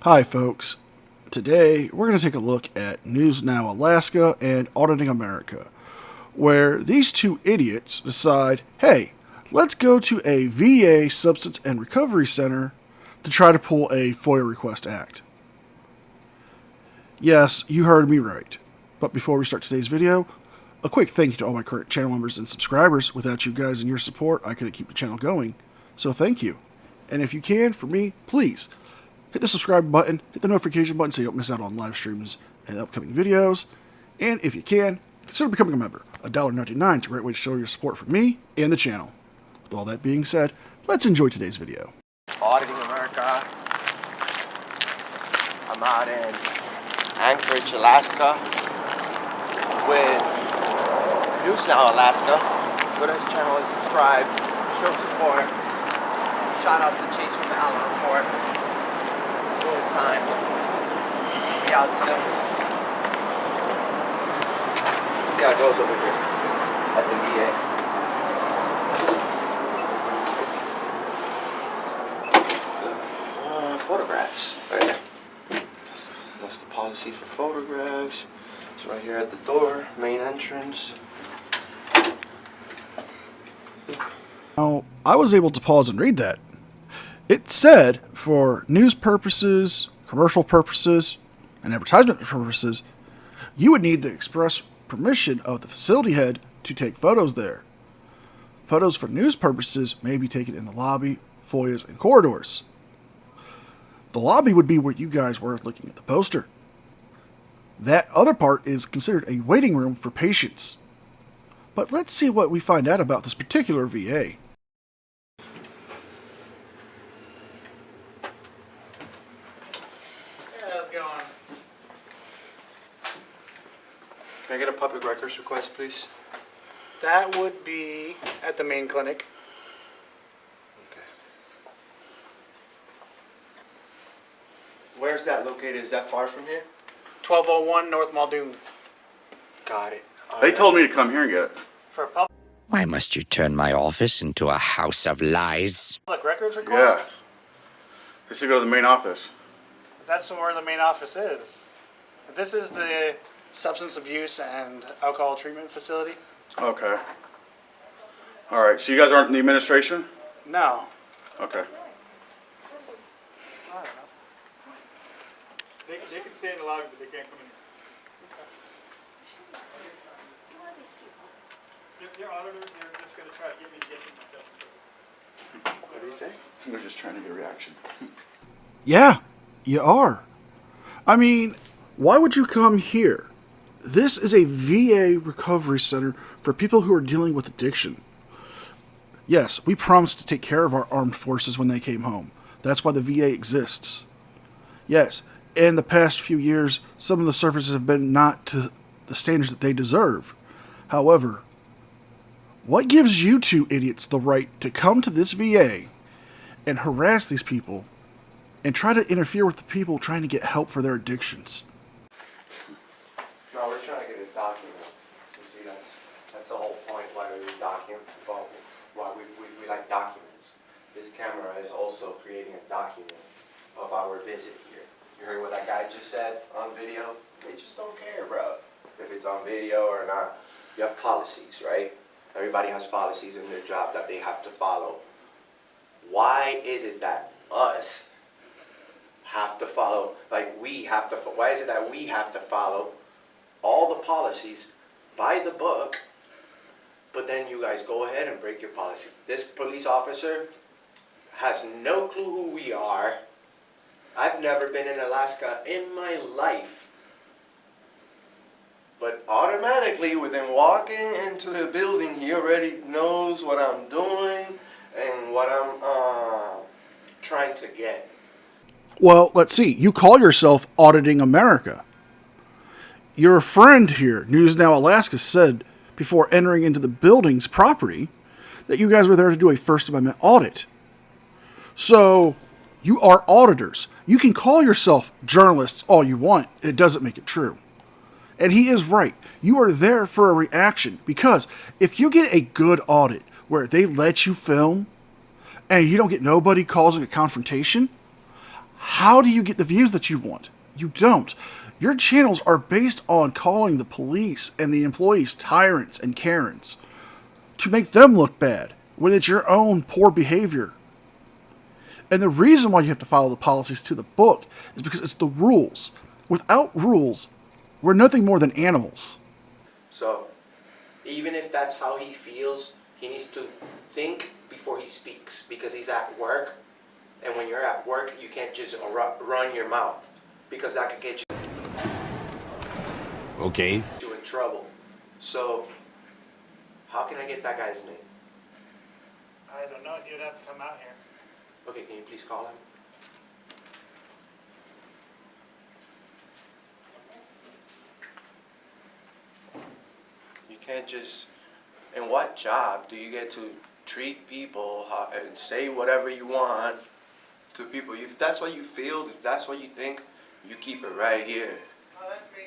Hi folks, today we're going to take a look at News Now Alaska and Auditing America, where these two idiots decide, hey, let's go to a VA Substance and Recovery Center to try to pull a FOIA Request Act. Yes, you heard me right. But before we start today's video, a quick thank you to all my current channel members and subscribers. Without you guys and your support, I couldn't keep the channel going. So thank you. And if you can, for me, please hit the subscribe button, hit the notification button so you don't miss out on live streams and upcoming videos. And if you can, consider becoming a member. $1.99 is a great way to show your support for me and the channel. With all that being said, let's enjoy today's video. Auditing America. I'm out in Anchorage, Alaska with News Now Alaska. Go to his channel and subscribe. Show support. Shout outs to Chase from the Allen Report. Good time. Be out soon. See how it goes over here at the VA. Photographs. Right there. That's the policy for photographs. It's right here at the door, main entrance. Now, I was able to pause and read that. It said, for news purposes, commercial purposes, and advertisement purposes, you would need the express permission of the facility head to take photos there. Photos for news purposes may be taken in the lobby, foyers, and corridors. The lobby would be where you guys were looking at the poster. That other part is considered a waiting room for patients. But let's see what we find out about this particular VA. Can I get a public records request, please? That would be at the main clinic. Okay. Where's that located? Is that far from here? 1201 North Muldoon. Got it. They told me to come here and get it. For a public Why must you turn my office into a house of lies? records request? Yeah. They should go to the main office. That's where the main office is. This is the substance abuse and alcohol treatment facility. Okay. All right. So you guys aren't in the administration? No. Okay. They can stay in the lobby, but they can't come in. They're auditors, they're just going to try to get me to get them. What do you think? They're just trying to get a reaction. Yeah, you are. I mean, why would you come here? This is a VA recovery center for people who are dealing with addiction. Yes, we promised to take care of our armed forces when they came home. That's why the VA exists. Yes, in the past few years, some of the services have been not to the standards that they deserve. However, what gives you two idiots the right to come to this VA and harass these people and try to interfere with the people trying to get help for their addictions? No, we're trying to get a document. You see, that's the whole point why we document. Well, why we like documents. This camera is also creating a document of our visit here. You heard what that guy just said on video? They just don't care, bro, if it's on video or not. You have policies, right? Everybody has policies in their job that they have to follow. Why is it that us have to follow, why is it that we have to follow all the policies by the book, but then you guys go ahead and break your policy? This police officer has no clue who we are. I've never been in Alaska in my life. But automatically, within walking into the building, he already knows what I'm doing and what I'm trying to get. Well, let's see. You call yourself Auditing America. Your friend here, News Now Alaska, said before entering into the building's property that you guys were there to do a First Amendment audit. So, you are auditors. You can call yourself journalists all you want. It doesn't make it true. And he is right. You are there for a reaction, because if you get a good audit where they let you film and you don't get nobody causing a confrontation, how do you get the views that you want? You don't. Your channels are based on calling the police and the employees tyrants and Karens to make them look bad when it's your own poor behavior. And the reason why you have to follow the policies to the book is because it's the rules. Without rules, we're nothing more than animals. So, even if that's how he feels, he needs to think before he speaks, because he's at work, and when you're at work, you can't just run your mouth, because that could get Okay. you in trouble. So, how can I get that guy's name? I don't know, you'd have to come out here. Okay, can you please call him? You can't just... In what job do you get to treat people and say whatever you want to people? If that's what you feel, if that's what you think, you keep it right here. Oh, that's me.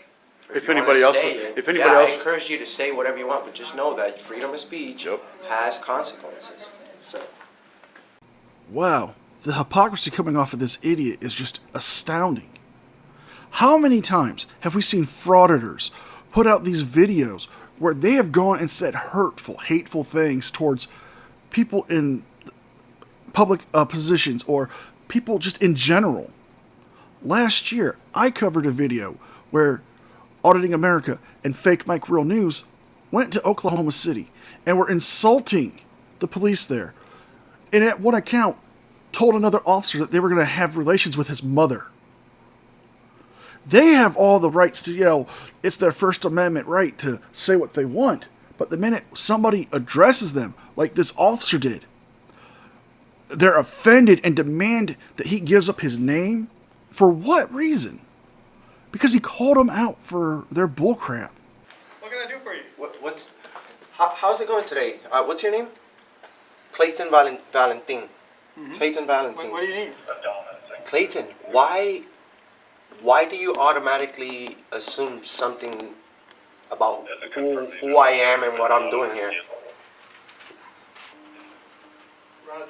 If you wanna anybody else- say it, if anybody yeah, else- I encourage you to say whatever you want, but just know that freedom of speech has consequences. So. Wow, the hypocrisy coming off of this idiot is just astounding. How many times have we seen frauditors put out these videos where they have gone and said hurtful, hateful things towards people in public positions or people just in general? Last year, I covered a video where Auditing America and Fake Mike Real News went to Oklahoma City and were insulting the police there. And at one account, told another officer that they were going to have relations with his mother. They have all the rights to yell. It's their First Amendment right to say what they want. But the minute somebody addresses them, like this officer did, they're offended and demand that he gives up his name. For what reason? Because he called them out for their bullcrap. What can I do for you? How's it going today? What's your name? Clayton Valentin. Clayton Valentin. What do you need? Clayton, why do you automatically assume something about who I am and what I'm doing here? Roger.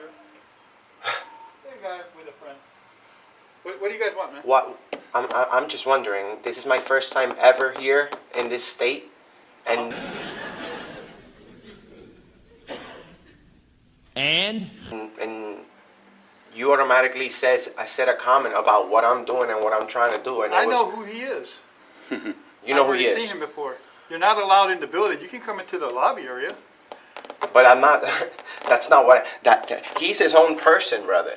Same guy with a friend. What do you guys want, man? What? I'm just wondering. This is my first time ever here in this state, and you automatically I said a comment about what I'm doing and what I'm trying to do, and I know who he is. You know who he I've already is. seen him before. You're not allowed in the building. You can come into the lobby area. But I'm not. That's not what. He's his own person, brother.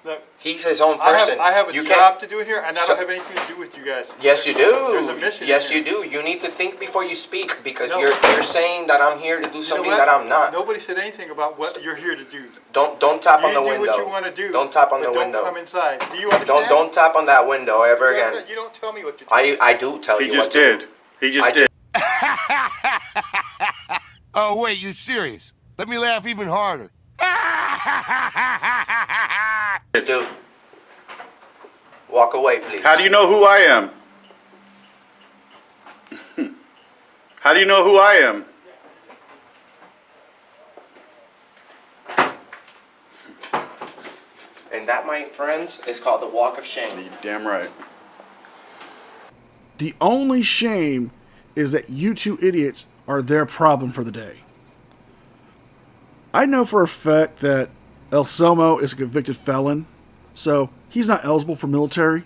Look, He's his own person. I have a You job can't- to do here, and I So- don't have anything to do with you guys. Yes, you do. There's a mission Yes, here. you do. You need to think before you speak, because No. you're saying that I'm here to do You know something what? that I'm not. Nobody said anything about what you're here to do. Don't tap on the You do window. what you want to do. Don't tap on but the window. Don't come inside. Do you understand? Don't tap on that window ever You again. understand? You don't tell me what to do. I do tell He you just what to do. did. He just I did. Oh, wait, you serious? Let me laugh even harder. Just do. Walk away, please. How do you know who I am? How do you know who I am? And that, my friends, is called the walk of shame. You're damn right. The only shame is that you two idiots are their problem for the day. I know for a fact that El Selmo is a convicted felon, so he's not eligible for military.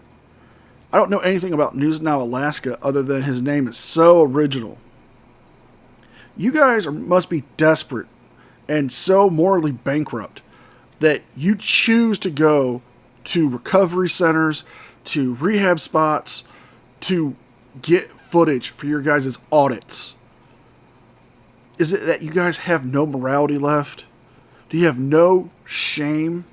I don't know anything about News Now Alaska other than his name is so original. You guys must be desperate and so morally bankrupt that you choose to go to recovery centers, to rehab spots, to get footage for your guys' audits. Is it that you guys have no morality left? Do you have no shame?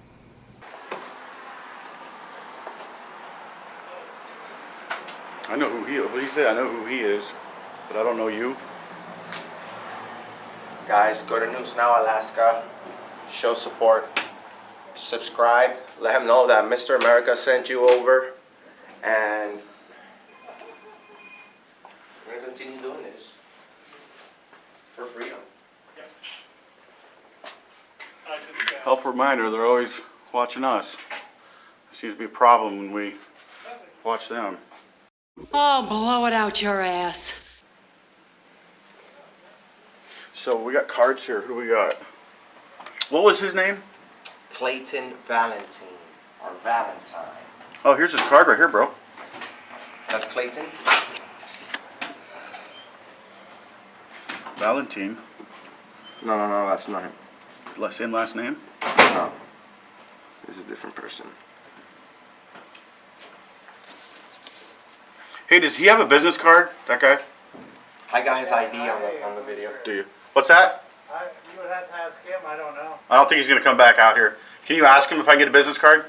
I know who he is. What did he say? I know who he is, but I don't know you. Guys, go to News Now Alaska. Show support. Subscribe. Let him know that Mr. America sent you over. And we're going to continue doing this for freedom. I could do that. Helpful reminder, they're always watching us. Seems to be a problem when we watch them. Oh, blow it out your ass. So we got cards here. Who do we got? What was his name? Clayton Valentine, or Valentine. Oh, here's his card right here, bro. That's Clayton? Valentine. No, that's not him. Same last name? No. This is a different person. Hey, does he have a business card, that guy? I got his ID on the video. Do you? What's that? You would have to ask him, I don't know. I don't think he's going to come back out here. Can you ask him if I can get a business card?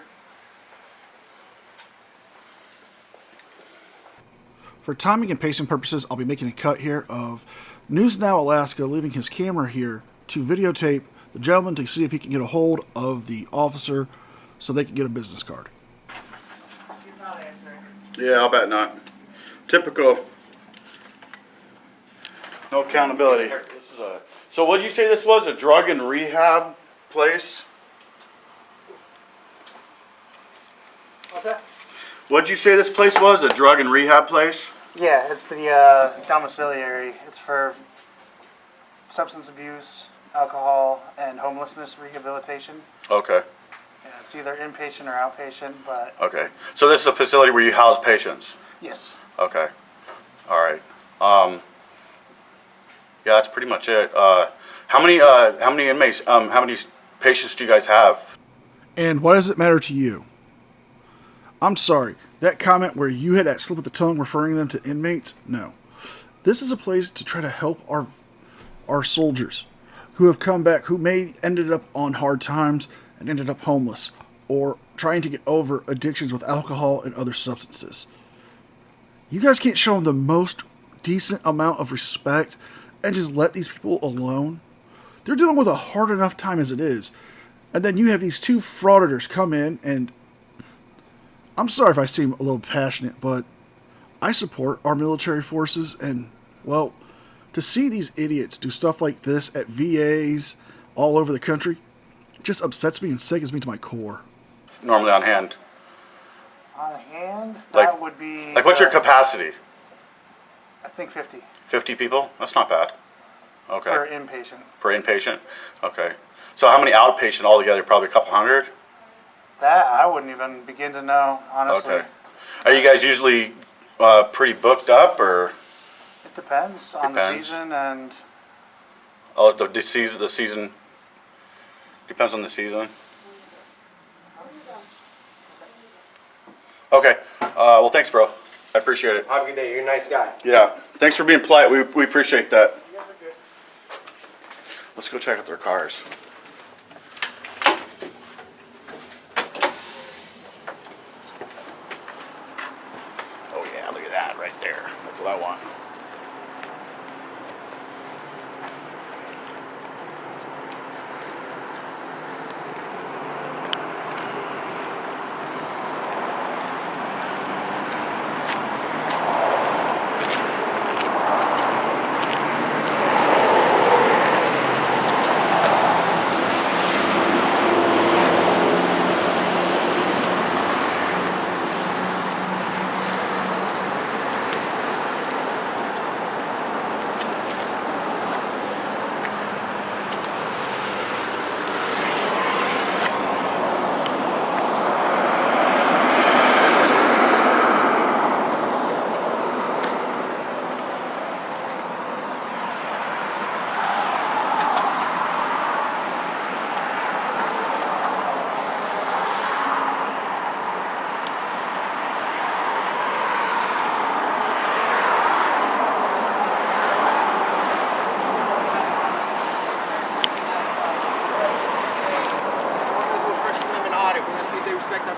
For timing and pacing purposes, I'll be making a cut here of News Now Alaska leaving his camera here to videotape the gentleman to see if he can get a hold of the officer so they can get a business card. He's not answering. Yeah, I'll bet not. Typical. No accountability. So what did you say this was? A drug and rehab place? What's that? What did you say this place was? A drug and rehab place? Yeah, it's the domiciliary. It's for substance abuse, alcohol, and homelessness rehabilitation. Okay. Yeah, it's either inpatient or outpatient, but Okay. So this is a facility where you house patients? yes. Okay. All right. Yeah, that's pretty much it. How many inmates, how many patients do you guys have? And why does it matter to you? I'm sorry, that comment where you had that slip of the tongue referring them to inmates, no. This is a place to try to help our soldiers who have come back, who ended up on hard times and ended up homeless, or trying to get over addictions with alcohol and other substances. You guys can't show them the most decent amount of respect and just let these people alone. They're dealing with a hard enough time as it is. And then you have these two frauditors come in, and I'm sorry if I seem a little passionate, but I support our military forces, and, well, to see these idiots do stuff like this at VAs all over the country just upsets me and sickens me to my core. Normally on hand. On hand, Like- that would be... Like, what's your capacity? I think 50 50 people? That's not bad. Okay. for inpatient. For inpatient? Okay. So how many outpatient altogether? Probably a couple hundred? That, I wouldn't even begin to know, honestly. Okay. Are you guys usually pretty booked up, or? It depends on the Depends. season and... Oh, the season depends on the season. Okay. Well, thanks, bro. I appreciate it. Have a good day. You're a nice guy. Yeah. Thanks for being polite. We appreciate that. Let's go check out their cars. Oh yeah, look at that right there. That's what I want.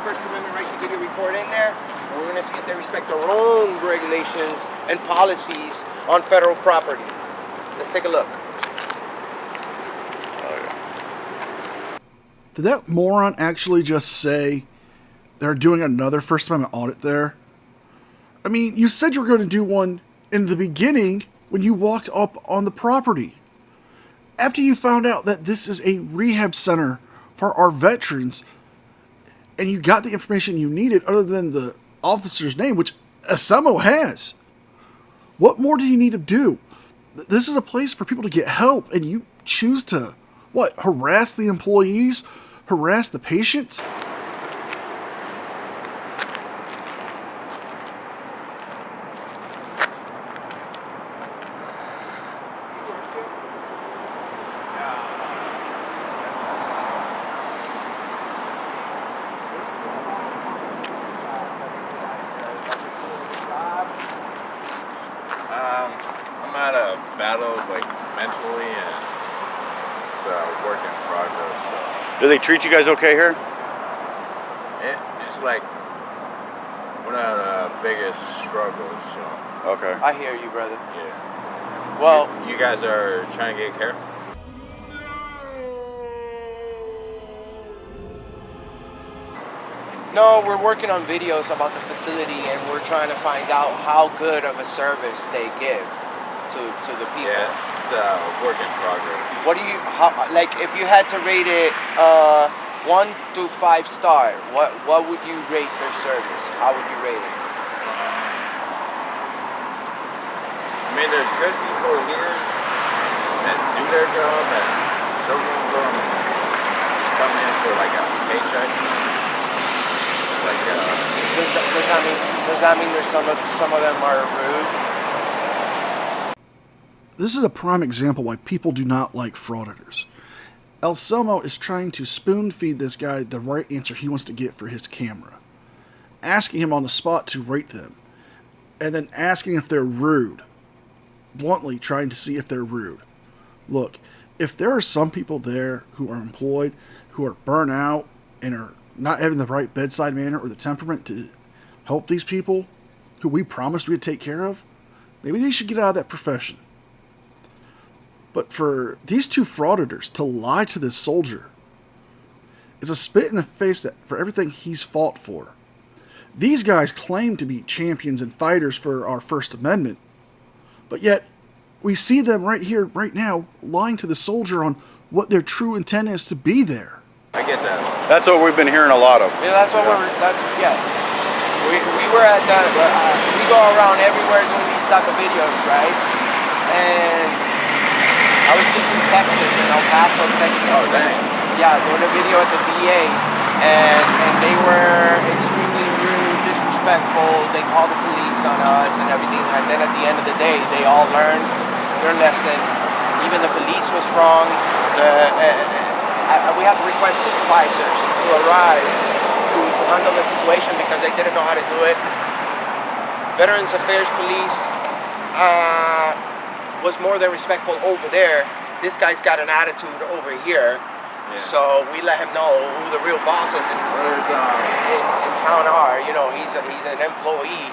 First Amendment right to video record in there, and we're going to see if they respect their own regulations and policies on federal property. Let's take a look. Did that moron actually just say they're doing another First Amendment audit there? I mean, you said you were going to do one in the beginning when you walked up on the property. After you found out that this is a rehab center for our veterans, and you got the information you needed other than the officer's name, which Asamo has. What more do you need to do? This is a place for people to get help, and you choose to, what, harass the employees? Harass the patients? I'm at a battle, like, mentally, and it's a work in progress, so. Do they treat you guys okay here? It's like one of the biggest struggles, so. Okay. I hear you, brother. Yeah. Well, You guys are trying to get care? no, we're working on videos about the facility, and we're trying to find out how good of a service they give to the people. Yeah, it's a work in progress. What do you, like, if you had to rate it 1 to 5 star, what would you rate their service? How would you rate it? I mean, there's good people here that do their job, and some of them just come in for like a paycheck. It's like, Does that mean there's some of them are rude? This is a prime example why people do not like frauditors. El Selmo is trying to spoon feed this guy the right answer he wants to get for his camera, asking him on the spot to rate them, and then asking if they're rude, bluntly trying to see if they're rude. Look, if there are some people there who are employed, who are burnt out, and are not having the right bedside manner or the temperament to help these people, who we promised we'd take care of, maybe they should get out of that profession. But for these two frauditors to lie to this soldier is a spit in the face for everything he's fought for. These guys claim to be champions and fighters for our First Amendment, but yet we see them right here, right now, lying to the soldier on what their true intent is to be there. I get that. That's what we've been hearing a lot of. Yeah, that's what yes. We were at the, we go around everywhere doing these type of videos, right? And I was just in Texas, in El Paso, Texas. Oh, dang. Yeah, doing a video at the VA, and they were extremely rude, disrespectful. They called the police on us and everything. And then at the end of the day, they all learned their lesson. Even the police was wrong. We had to request supervisors to arrive to handle the situation because they didn't know how to do it. Veterans Affairs Police was more than respectful over there. This guy's got an attitude over here. Yeah. So we let him know who the real bosses in town are. You know, he's an employee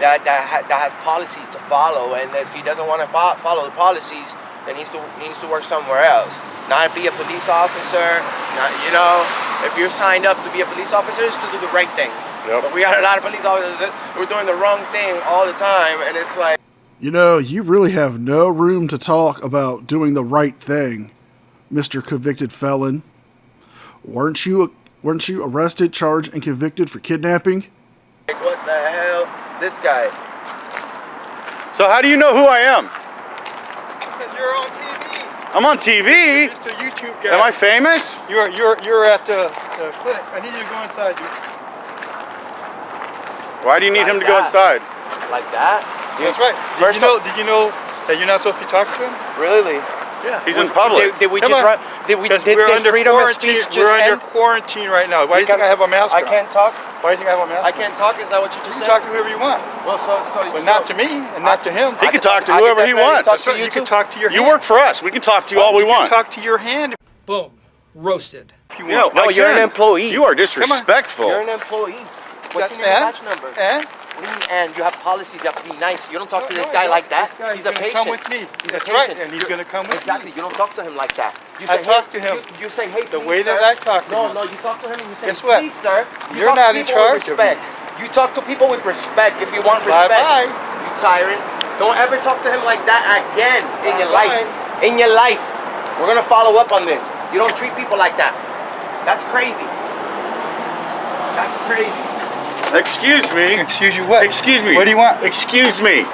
that has policies to follow, and if he doesn't want to follow the policies, then he needs to work somewhere else. Not be a police officer. Not, you know, if you're signed up to be a police officer, it's to do the right thing. Yep. But we got a lot of police officers who are doing the wrong thing all the time, and it's like, You know, you really have no room to talk about doing the right thing, Mr. Convicted Felon. Weren't you arrested, charged, and convicted for kidnapping? like, what the hell? This guy. So how do you know who I am? Because you're on TV. I'm on TV? Just a YouTube guy. Am I famous? You're at the clinic. I need you to go inside, dude. Why do you need him to go inside? Like that? That's right. Did you know that you're not supposed to be talking to him? Really? Yeah. He's in public. Did we Come just on. run? Did We're under freedom of quarantine. speech just We're under end? quarantine right now. Why do you think I have a mask I on? can't talk. Why do you think I have a mask I can't talk. Is that what you on? just You said? can talk to whoever you want. Well, But not to me and not to him. He can talk to I can whoever he definitely wants. talk That's right. to You too. can talk to your hand. You work for us. We can talk to you all we You want. can talk to your hand Boom. Roasted. if you No, want. No, I you're an can. employee. You are disrespectful. You're an employee. What's in your And? badge number? And? What do you mean, and you have policies, you have to be nice. You don't talk to this No, guy no, like that. this guy He's is a gonna patient. come with me. He's That's a right, patient. and he's gonna come with exactly. me. You don't talk to him like that. You I say, talk hey, to him You say, hey, the please, way sir. that I talk to him. No, you talk to him and you say, Guess what? please, sir. You You're talk not to in people charge with of me. respect. You talk to people with respect if you want respect. Bye-bye. You tyrant. Don't ever talk to him like that again in your Bye-bye. life. In your life. We're going to follow up on this. You don't treat people like that. That's crazy. That's crazy. Excuse me. Excuse you what? Excuse me. What do you want? Excuse me.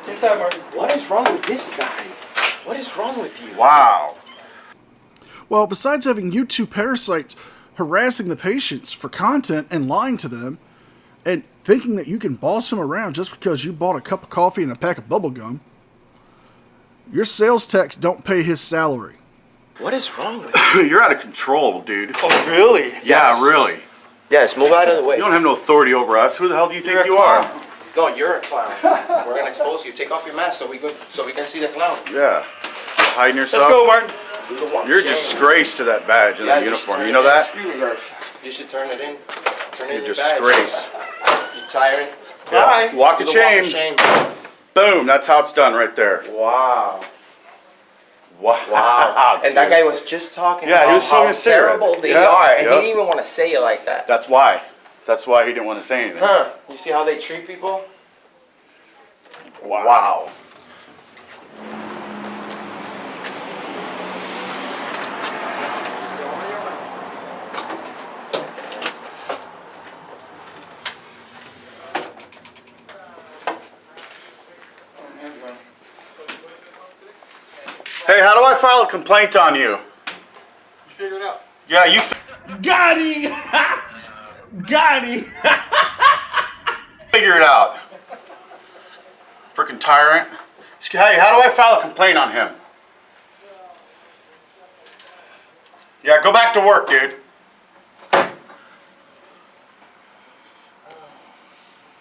Yes, sir, Martin. What is wrong with this guy? What is wrong with you? Wow. Well, besides having you two parasites harassing the patients for content and lying to them, and thinking that you can boss him around just because you bought a cup of coffee and a pack of bubble gum, your sales techs don't pay his salary. What is wrong with you? You're out of control, dude. Oh, really? Yeah, really. Yes, move out of the way. You don't have no authority over us. Who the hell do you think you are? No, you're a clown. We're gonna expose you. Take off your mask so we can see the clown. Yeah. You're hiding yourself. Let's go, Martin. You're a disgrace to that badge and that uniform. You know that? You should turn it in. Turn You're in a your badge. disgrace. You tyrant. Yeah. Walk of Do the walk of shame. shame. Boom. That's how it's done right there. Wow. Wow. Wow. And that dude. guy was just talking Yeah, he about was smoking how a cigarette. terrible they Yep, are, and yep. he didn't even want to say it like that. That's why. That's why he didn't want to say anything. Huh. You see how they treat people? Wow. Hey, how do I file a complaint on you? You figure it out. Yeah, you. Got him! Got him! Figure it out. Freaking tyrant. Hey, how do I file a complaint on him? Yeah, go back to work, dude.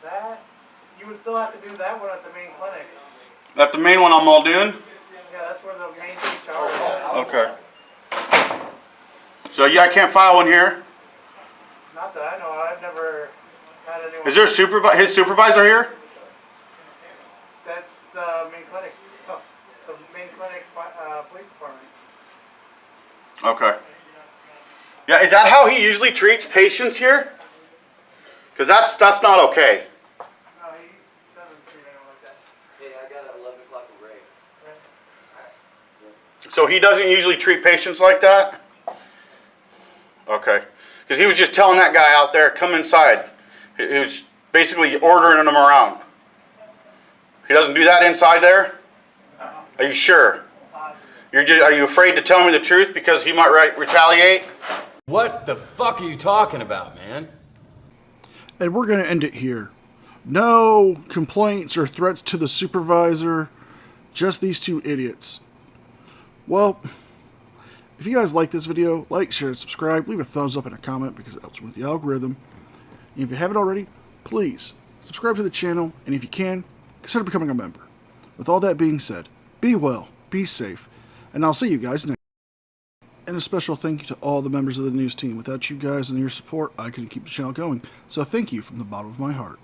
That, you would still have to do that one at the main clinic. That the main one I'm all doing? Yeah, that's where the main HR is at. Okay. So yeah, I can't file one here. Not that I know, I've never had anyone. Is there his supervisor here? That's the main clinic, the main clinic police department. Okay. Yeah, is that how he usually treats patients here? Because that's not okay. No, he doesn't treat anyone like that. Hey, I got an 11 o'clock break. So he doesn't usually treat patients like that? Okay. Because he was just telling that guy out there, come inside. He was basically ordering them around. He doesn't do that inside there? Are you sure? Are you afraid to tell me the truth because he might retaliate? What the fuck are you talking about, man? And we're going to end it here. No complaints or threats to the supervisor. Just these two idiots. Well, if you guys like this video, like, share, and subscribe. Leave a thumbs up and a comment because it helps with the algorithm. And if you haven't already, please subscribe to the channel. And if you can, consider becoming a member. With all that being said, be well, be safe, and I'll see you guys next. And a special thank you to all the members of the news team. Without you guys and your support, I couldn't keep the channel going. So thank you from the bottom of my heart.